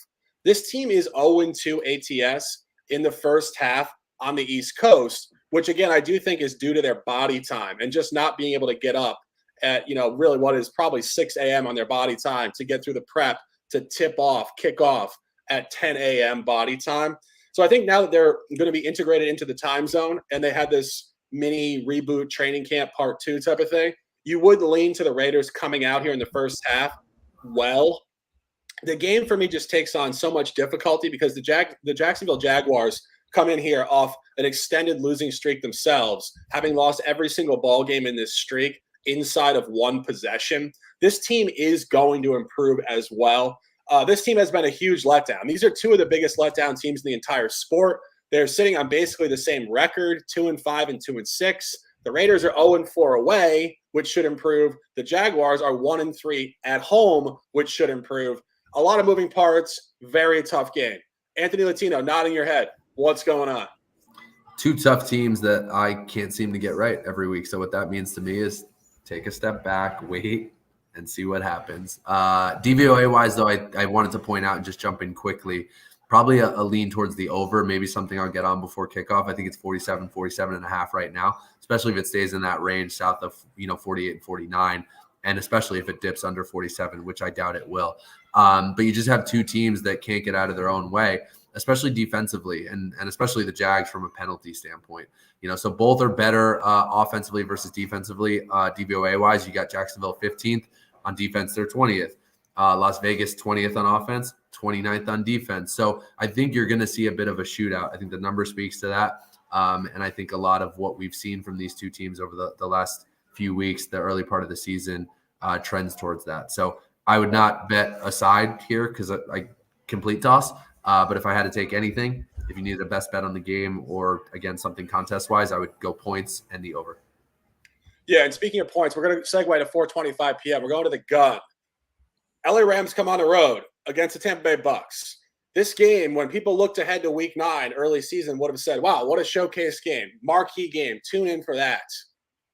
This team is 0-2 ATS in the first half on the East Coast, which, again, I do think is due to their body time and just not being able to get up at, really what is probably 6 a.m. on their body time to get through the prep to tip off, kick off at 10 a.m. body time. So I think now that they're going to be integrated into the time zone and they had this mini reboot training camp part 2 type of thing, you would lean to the Raiders coming out here in the first half. Well, the game for me just takes on so much difficulty because the Jacksonville Jaguars come in here off an extended losing streak themselves, having lost every single ball game in this streak inside of 1 possession. This team is going to improve as well. This team has been a huge letdown. These are 2 of the biggest letdown teams in the entire sport. They're sitting on basically the same record, 2-5 and 2-6. The Raiders are 0-4 away, which should improve. The Jaguars are 1-3 at home, which should improve. A lot of moving parts, very tough game. Anthony Latino, nodding your head. What's going on? 2 tough teams that I can't seem to get right every week. So what that means to me is take a step back, wait, and see what happens. DVOA-wise, though, I wanted to point out and just jump in quickly, probably a lean towards the over, maybe something I'll get on before kickoff. I think it's 47.5 right now, especially if it stays in that range south of 48 and 49, and especially if it dips under 47, which I doubt it will. But you just have 2 teams that can't get out of their own way, especially defensively, and especially the Jags from a penalty standpoint. So both are better offensively versus defensively. DVOA-wise, you got Jacksonville 15th. On defense, they're 20th. Las Vegas 20th on offense, 29th on defense. So I think you're going to see a bit of a shootout. I think the number speaks to that. And I think a lot of what we've seen from these 2 teams over the last few weeks, the early part of the season, trends towards that. So I would not bet a side here because I complete toss. But if I had to take anything, if you needed a best bet on the game or, again, something contest-wise, I would go points and the over. Yeah, and speaking of points, we're going to segue to 4:25 p.m. We're going to the gun. LA Rams come on the road against the Tampa Bay Bucks. This game, when people looked ahead to Week 9, early season, would have said, "Wow, what a showcase game, marquee game. Tune in for that."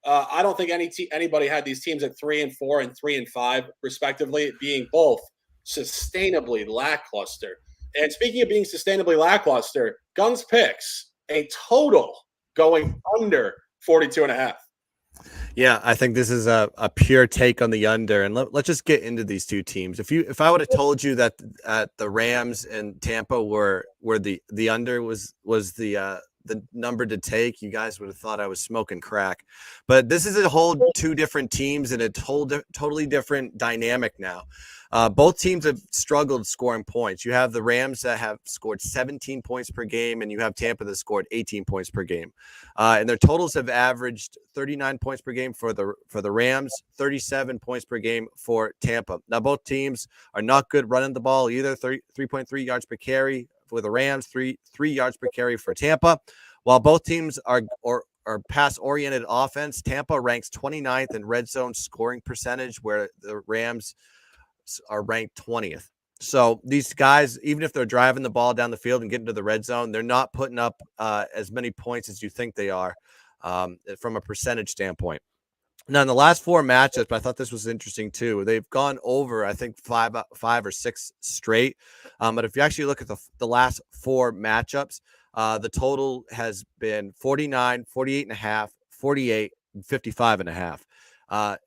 I don't think anybody had these teams at 3-4 and 3-5, respectively, being both sustainably lackluster. And speaking of being sustainably lackluster, Guns picks a total going under 42.5. Yeah, I think this is a pure take on the under, and let's just get into these two teams. If I would have told you that the Rams and Tampa were the under was the number to take, you guys would have thought I was smoking crack. But this is a whole two different teams and a totally different dynamic now. Both teams have struggled scoring points. You have the Rams that have scored 17 points per game, and you have Tampa that scored 18 points per game. And their totals have averaged 39 points per game for the Rams, 37 points per game for Tampa. Now, both teams are not good running the ball either. 3.3 yards per carry for the Rams, 3 yards per carry for Tampa. While both teams are pass-oriented offense, Tampa ranks 29th in red zone scoring percentage, where the Rams are ranked 20th. So these guys, even if they're driving the ball down the field and getting to the red zone, they're not putting up as many points as you think they are from a percentage standpoint. Now, in the last 4 matchups, I thought this was interesting too. They've gone over, I think, five or six straight. But if you actually look at the last 4 matchups, the total has been 49, 48.5, 48, and 55.5.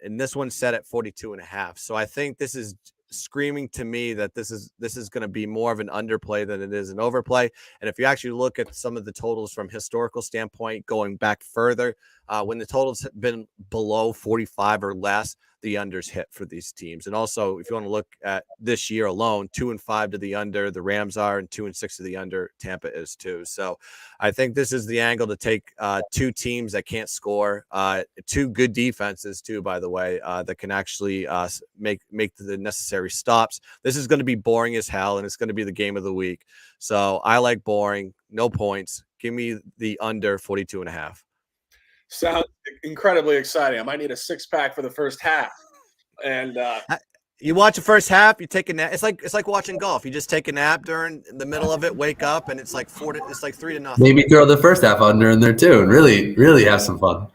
And this one's set at 42.5. So I think this is screaming to me that this is going to be more of an underplay than it is an overplay. And if you actually look at some of the totals from historical standpoint, going back further, when the totals have been below 45 or less, the unders hit for these teams. And also, if you want to look at this year alone, 2-5 to the under, the Rams are, and 2-6 to the under, Tampa is too. So I think this is the angle to take two teams that can't score, two good defenses too, by the way, that can actually make the necessary stops. This is going to be boring as hell, and it's going to be the game of the week. So I like boring, no points. Give me the under 42.5. Sounds incredibly exciting. I might need a 6-pack for the first half. And you watch the first half, you take a nap. It's like watching golf. You just take a nap during the middle of it, wake up, and it's like 3-0. Maybe throw the first half under in there too, and really have some fun.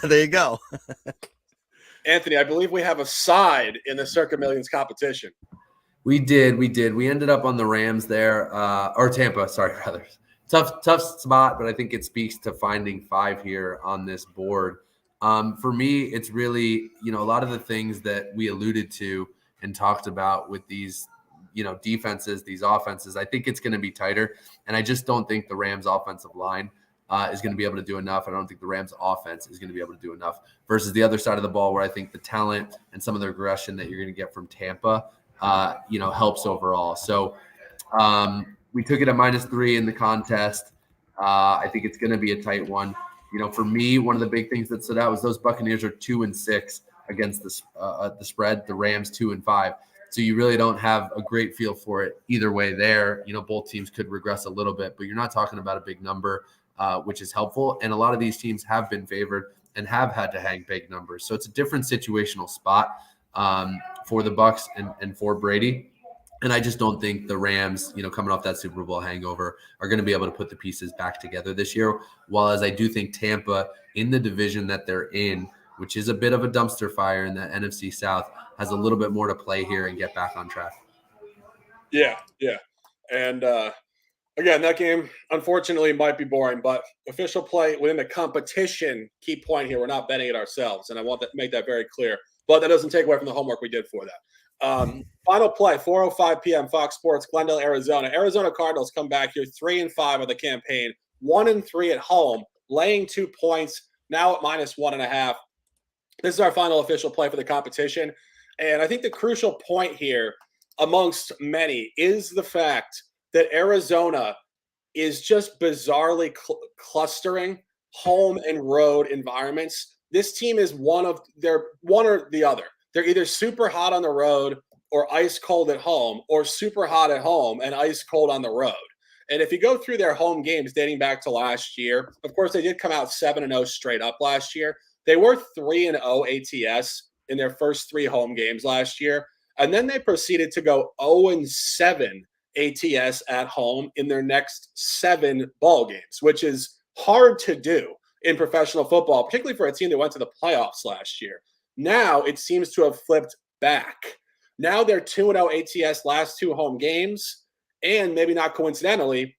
There you go. Anthony, I believe we have a side in the Circa Millions competition. We did. We ended up on the Rams there, or Tampa. Sorry, rather. Tough spot, but I think it speaks to finding 5 here on this board. For me, it's really, a lot of the things that we alluded to and talked about with these, defenses, these offenses. I think it's going to be tighter, and I just don't think the Rams offensive line is going to be able to do enough. I don't think the Rams offense is going to be able to do enough versus the other side of the ball, where I think the talent and some of the aggression that you're going to get from Tampa, helps overall. So, we took it at -3 in the contest. I think it's going to be a tight one. For me, one of the big things that stood out was those Buccaneers are 2-6 against the spread. The Rams 2-5. So you really don't have a great feel for it either way there. Both teams could regress a little bit, but you're not talking about a big number, which is helpful. And a lot of these teams have been favored and have had to hang big numbers. So it's a different situational spot for the Bucs and for Brady. And I just don't think the Rams, coming off that Super Bowl hangover, are going to be able to put the pieces back together this year. While as I do think Tampa, in the division that they're in, which is a bit of a dumpster fire in the NFC South, has a little bit more to play here and get back on track. Yeah. And again, that game, unfortunately, might be boring, but official play within the competition, key point here, we're not betting it ourselves. And I want to make that very clear. But that doesn't take away from the homework we did for that. Final play, 4:05 p.m. Fox Sports, Glendale, Arizona. Arizona Cardinals come back here 3-5 of the campaign, 1-3 at home, laying 2 points, now at -1.5. This is our final official play for the competition. And I think the crucial point here, amongst many, is the fact that Arizona is just bizarrely clustering home and road environments. This team is one or the other. They're either super hot on the road or ice cold at home, or super hot at home and ice cold on the road. And if you go through their home games dating back to last year, of course, they did come out 7-0 straight up last year. They were 3-0 ATS in their first 3 home games last year, and then they proceeded to go 0-7 ATS at home in their next 7 ball games, which is hard to do in professional football, particularly for a team that went to the playoffs last year. Now it seems to have flipped back. Now they're 2-0 ATS last 2 home games, and maybe not coincidentally,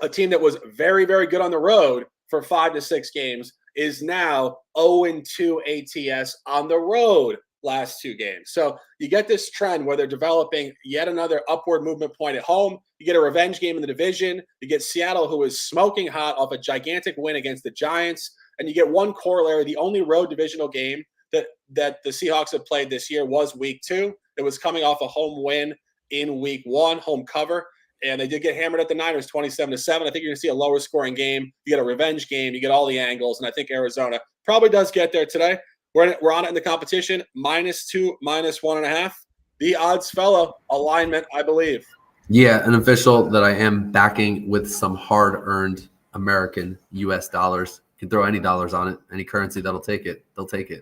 a team that was very, very good on the road for 5 to 6 games is now 0-2 ATS on the road last 2 games. So you get this trend where they're developing yet another upward movement point at home. You get a revenge game in the division. You get Seattle, who is smoking hot off a gigantic win against the Giants. And you get one corollary. The only road divisional game that the Seahawks have played this year was week 2. It was coming off a home win in week 1, home cover. And they did get hammered at the Niners 27-7. I think you're going to see a lower scoring game. You get a revenge game. You get all the angles. And I think Arizona probably does get there today. We're on it in the competition. -2, -1.5. The odds fellow alignment, I believe. Yeah, an official that I am backing with some hard-earned American U.S. dollars. You can throw any dollars on it, any currency that'll take it. They'll take it.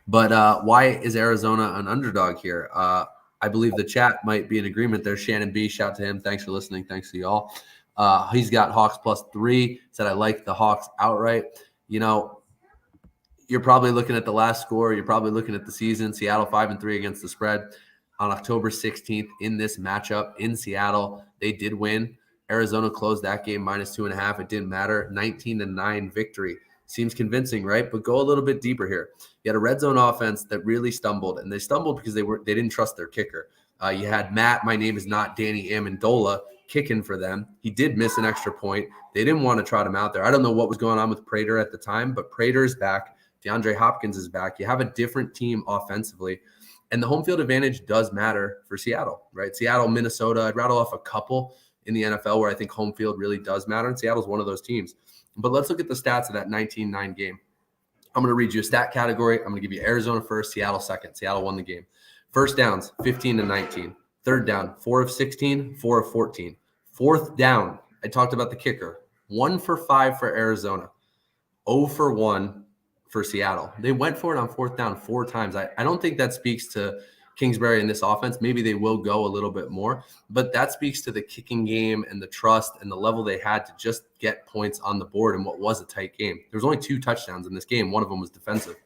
But why is Arizona an underdog here? I believe the chat might be in agreement there. Shannon B, shout to him. Thanks for listening. Thanks to y'all. He's got Hawks +3. Said I like the Hawks outright. You know, you're probably looking at the last score. You're probably looking at the season. Seattle 5-3 against the spread on October 16th in this matchup in Seattle. They did win. Arizona closed that game -2.5. It didn't matter. 19-9 victory. Seems convincing, right? But go a little bit deeper here. You had a red zone offense that really stumbled, and they stumbled because they didn't trust their kicker. You had Matt, my name is not Danny Amendola, kicking for them. He did miss an extra point. They didn't want to trot him out there. I don't know what was going on with Prater at the time, but Prater is back. DeAndre Hopkins is back. You have a different team offensively, and the home field advantage does matter for Seattle, right? Seattle, Minnesota, I'd rattle off a couple in the NFL where I think home field really does matter, and Seattle's one of those teams. But let's look at the stats of that 19-9 game. I'm going to read you a stat category. I'm going to give you Arizona first, Seattle second. Seattle won the game. First downs, 15-19. Third down, 4 of 16, 4 of 14. Fourth down, I talked about the kicker. 1 for 5 for Arizona. 0 for 1 for Seattle. They went for it on fourth down 4 times. I don't think that speaks to Kingsbury in this offense. Maybe they will go a little bit more, but that speaks to the kicking game and the trust and the level they had to just get points on the board in what was a tight game. There was only 2 touchdowns in this game. One of them was defensive.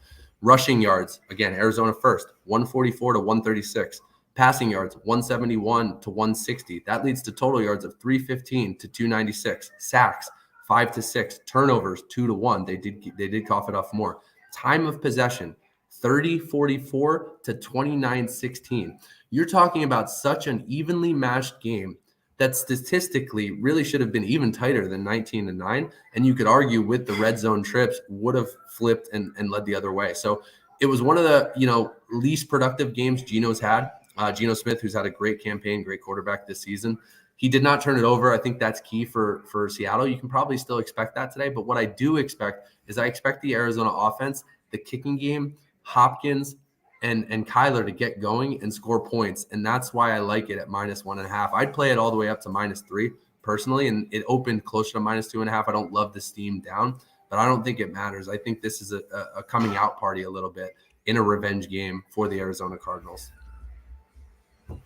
Rushing yards, again, Arizona first, 144 to 136. Passing yards, 171 to 160. That leads to total yards of 315 to 296. Sacks, 5 to 6. Turnovers, 2 to 1. They did cough it off more. Time of possession, 30-44 to 29-16. You're talking about such an evenly matched game that statistically really should have been even tighter than 19-9. And you could argue with the red zone trips would have flipped and led the other way. So it was one of the, least productive games Geno's had. Geno Smith, who's had a great campaign, great quarterback this season. He did not turn it over. I think that's key for Seattle. You can probably still expect that today. But what I do expect is I expect the Arizona offense, the kicking game, Hopkins and Kyler to get going and score points. And that's why I like it at -1.5. I'd play it all the way up to -3 personally. And it opened closer to -2.5. I don't love the steam down, but I don't think it matters. I think this is a coming out party a little bit in a revenge game for the Arizona Cardinals.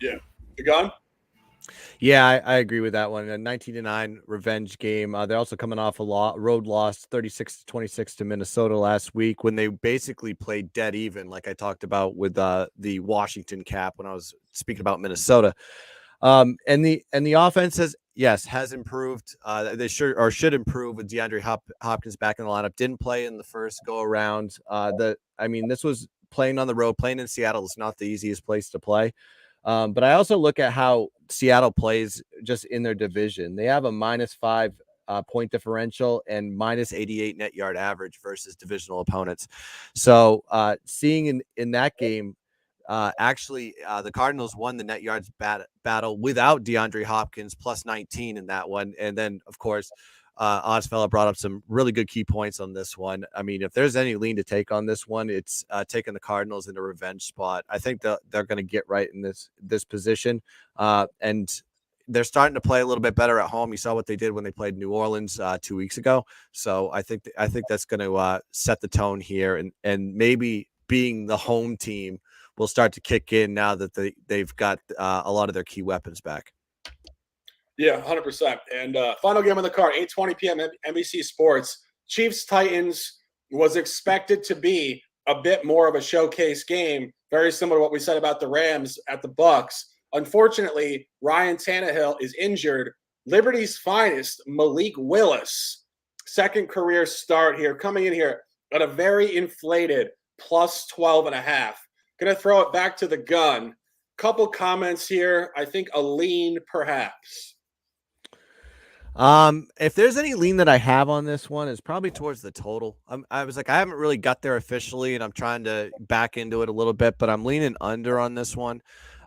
Yeah. You gone? Yeah, I agree with that one. A 19-9 revenge game. They're also coming off a road loss, 36-26 to Minnesota last week, when they basically played dead even, like I talked about with the Washington cap when I was speaking about Minnesota. And the offense has improved. They should improve with DeAndre Hopkins back in the lineup. Didn't play in the first go around. This was playing on the road. Playing in Seattle is not the easiest place to play. But I also look at how Seattle plays just in their division. They have a -5 point differential and -88 net yard average versus divisional opponents. So seeing in that game, the Cardinals won the net yards battle without DeAndre Hopkins, +19 in that one. And then, of course, Oddsfella brought up some really good key points on this one. I mean, if there's any lean to take on this one, it's taking the Cardinals in a revenge spot. I think they're going to get right in this position. And they're starting to play a little bit better at home. You saw what they did when they played New Orleans 2 weeks ago. So I think that's going to set the tone here, and maybe being the home team will start to kick in now that they've got a lot of their key weapons back. Yeah, 100%. And final game on the card, 8:20 p.m. NBC Sports. Chiefs-Titans was expected to be a bit more of a showcase game, very similar to what we said about the Rams at the Bucs. Unfortunately, Ryan Tannehill is injured. Liberty's finest, Malik Willis, second career start here, coming in here at a very inflated plus 12.5. Going to throw it back to the gun. Couple comments here. I think a lean, perhaps. If there's any lean that I have on this one, is probably towards the total. I was like, I haven't really got there officially, and I'm trying to back into it a little bit, but I'm leaning under on this one.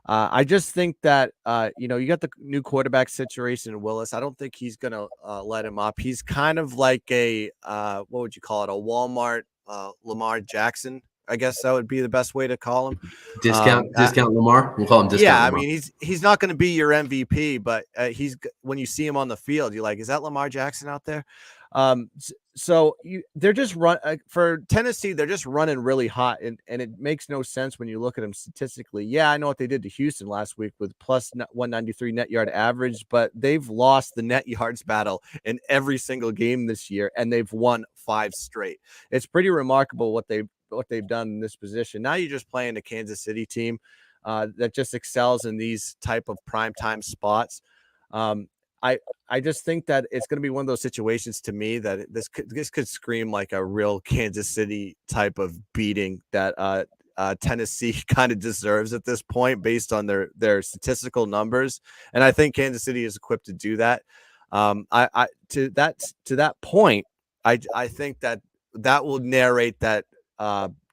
I just think that, you got the new quarterback situation in Willis. I don't think he's going to let him up. He's kind of like a, what would you call it? A Walmart Lamar Jackson. I guess that would be the best way to call him. Discount Lamar. We'll call him discount. Yeah, Lamar. I mean he's not going to be your MVP, but he's when you see him on the field, you're like, is that Lamar Jackson out there? They're just for Tennessee. They're just running really hot, and it makes no sense when you look at them statistically. Yeah, I know what they did to Houston last week with plus 193 net yard average, but they've lost the net yards battle in every single game this year, and they've won 5 straight. It's pretty remarkable what they've done in this position. Now you're just playing a Kansas City team that just excels in these type of primetime spots. I just think that it's going to be one of those situations to me that this could scream like a real Kansas City type of beating that Tennessee kind of deserves at this point based on their statistical numbers. And I think Kansas City is equipped to do that. To that point, I think that will narrate that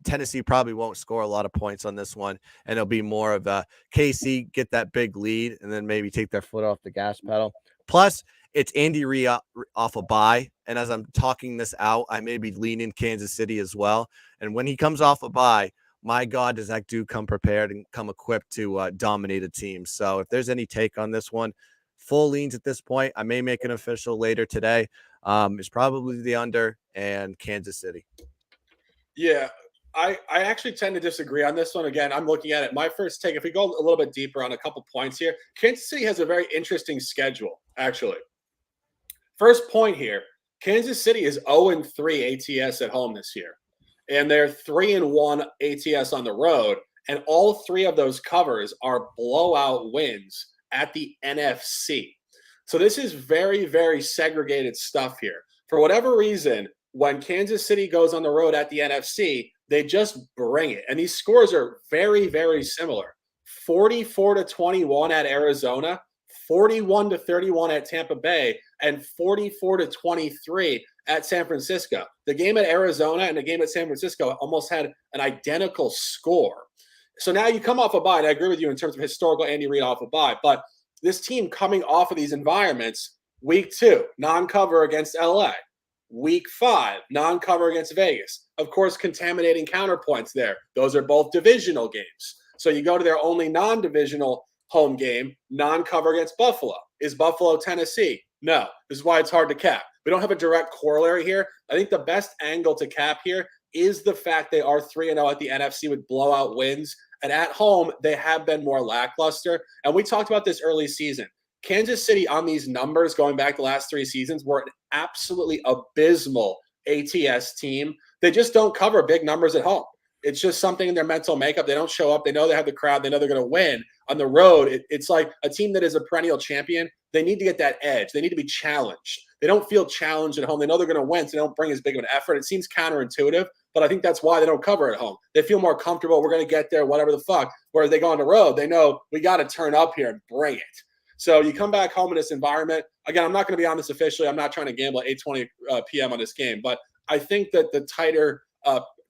Tennessee probably won't score a lot of points on this one, and it'll be more of a KC get that big lead and then maybe take their foot off the gas pedal. Plus, it's Andy Reid off a bye, and as I'm talking this out, I may be leaning Kansas City as well. And when he comes off a bye, my God, does that dude come prepared and come equipped to dominate a team? So if there's any take on this one, full leans at this point. I may make an official later today. It's probably the under and Kansas City. Yeah, I actually tend to disagree on this one. Again, I'm looking at it. My first take, if we go a little bit deeper on a couple points here, Kansas City has a very interesting schedule, actually. First point here, Kansas City is 0-3 ATS at home this year, and they're 3-1 ATS on the road, and all 3 of those covers are blowout wins at the NFC. So this is very, very segregated stuff here. For whatever reason, when Kansas City goes on the road at the NFC, they just bring it. And these scores are very, very similar. 44-21 at Arizona, 41-31 at Tampa Bay, and 44-23 at San Francisco. The game at Arizona and the game at San Francisco almost had an identical score. So now you come off a bye, and I agree with you in terms of historical Andy Reid off a bye, but this team coming off of these environments, week 2, non-cover against LA. Week 5, non-cover against Vegas. Of course, contaminating counterpoints there. Those are both divisional games. So you go to their only non-divisional home game, non-cover against Buffalo. Is Buffalo Tennessee? No. This is why it's hard to cap. We don't have a direct corollary here. I think the best angle to cap here is the fact they are 3-0 at the NFC with blowout wins. And at home, they have been more lackluster. And we talked about this early season. Kansas City on these numbers going back the last 3 seasons were an absolutely abysmal ATS team. They just don't cover big numbers at home. It's just something in their mental makeup. They don't show up. They know they have the crowd. They know they're going to win. On the road, it's like a team that is a perennial champion. They need to get that edge. They need to be challenged. They don't feel challenged at home. They know they're going to win, so they don't bring as big of an effort. It seems counterintuitive, but I think that's why they don't cover at home. They feel more comfortable. We're going to get there, whatever the fuck. Whereas they go on the road, they know we got to turn up here and bring it. So you come back home in this environment. Again, I'm not going to be on this officially. I'm not trying to gamble at 8:20 p.m. on this game, but I think that the tighter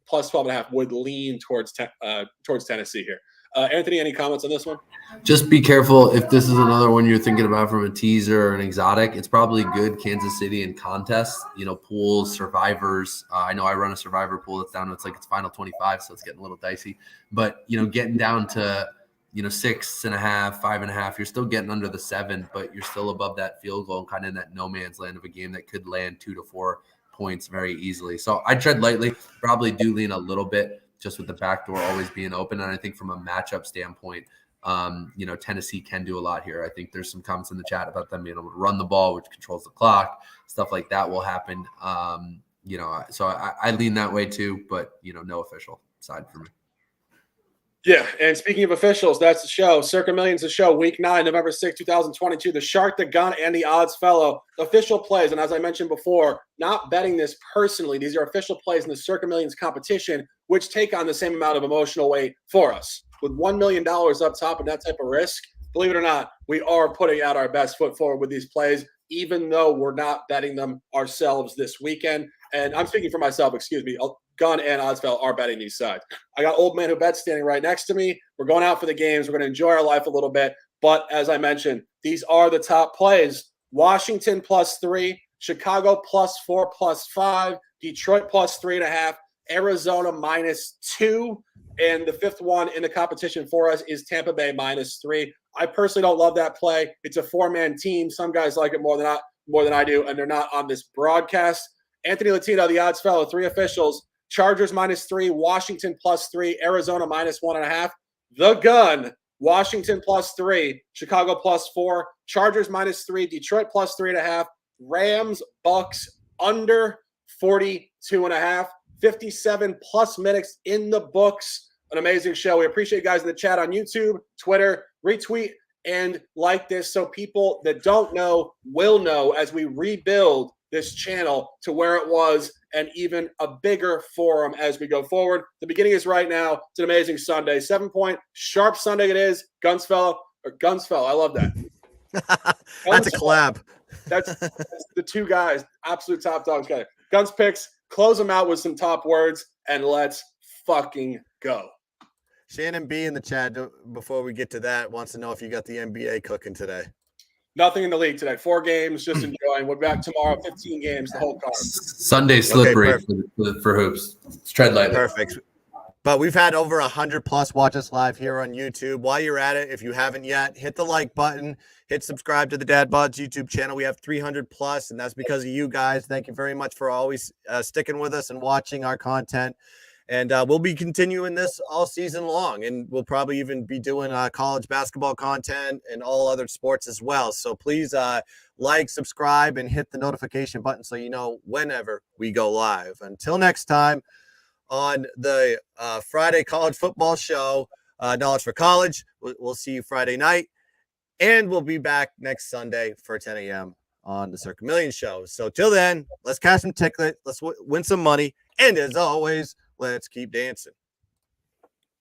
plus 12.5 would lean towards Tennessee here. Anthony, any comments on this one? Just be careful if this is another one you're thinking about from a teaser or an exotic. It's probably good Kansas City in contests, pools, survivors. I know I run a survivor pool that's down to it's final 25, so it's getting a little dicey. But, getting down to 6.5, 5.5. You're still getting under the 7, but you're still above that field goal and kind of in that no man's land of a game that could land 2 to 4 points very easily. So I tread lightly, probably do lean a little bit just with the back door always being open. And I think from a matchup standpoint, Tennessee can do a lot here. I think there's some comments in the chat about them being able to run the ball, which controls the clock. Stuff like that will happen. So I lean that way too, but no official side for me. Yeah, and speaking of officials, that's the show. Circa Millions, the show, Week 9, November 6, 2022. The Shark, the Gun, and the Odds Fellow. Official plays, and as I mentioned before, not betting this personally. These are official plays in the Circa Millions competition, which take on the same amount of emotional weight for us. With $1 million up top and that type of risk, believe it or not, we are putting out our best foot forward with these plays, even though we're not betting them ourselves this weekend. And I'm speaking for myself, excuse me. Gun and Oddsfell are betting these sides. I got Old Man Who Bets standing right next to me. We're going out for the games. We're going to enjoy our life a little bit. But as I mentioned, these are the top plays. Washington +3, Chicago +4, +5, Detroit +3.5, Arizona -2. And the fifth one in the competition for us is Tampa Bay -3. I personally don't love that play. It's a 4-man team. Some guys like it more than I do, and they're not on this broadcast. Anthony Latino, the odds fellow, 3 officials. Chargers -3, Washington +3, Arizona -1.5. The Gun, Washington +3, Chicago +4, Chargers -3, Detroit +3.5, Rams, Bucks under 42.5, 57+ minutes in the books. An amazing show. We appreciate you guys in the chat on YouTube, Twitter, retweet, and like this so people that don't know will know as we rebuild this channel to where it was and even a bigger forum as we go forward. The beginning is right now. It's an amazing Sunday. 7-point sharp Sunday it is. Gunsfell. I love that. That's a collab. That's the two guys, absolute top dogs. Guns picks, close them out with some top words, and let's fucking go. Shannon B in the chat, before we get to that, wants to know if you got the NBA cooking today. Nothing in the league today. 4 games, just enjoying. We're back tomorrow, 15 games, the whole card. Sunday slippery for hoops. Let's tread lightly. Perfect. But we've had over 100+ watch us live here on YouTube. While you're at it, if you haven't yet, hit the like button, hit subscribe to the Dad Buds YouTube channel. We have 300+, and that's because of you guys. Thank you very much for always sticking with us and watching our content. And we'll be continuing this all season long, and we'll probably even be doing college basketball content and all other sports as well. So please like, subscribe, and hit the notification button so you know whenever we go live. Until next time on the Friday college football show, Knowledge for College, we'll see you Friday night, and we'll be back next Sunday for 10 a.m. on the Circa Million show. So till then, let's cash some tickets, let's win some money, and as always, let's keep dancing.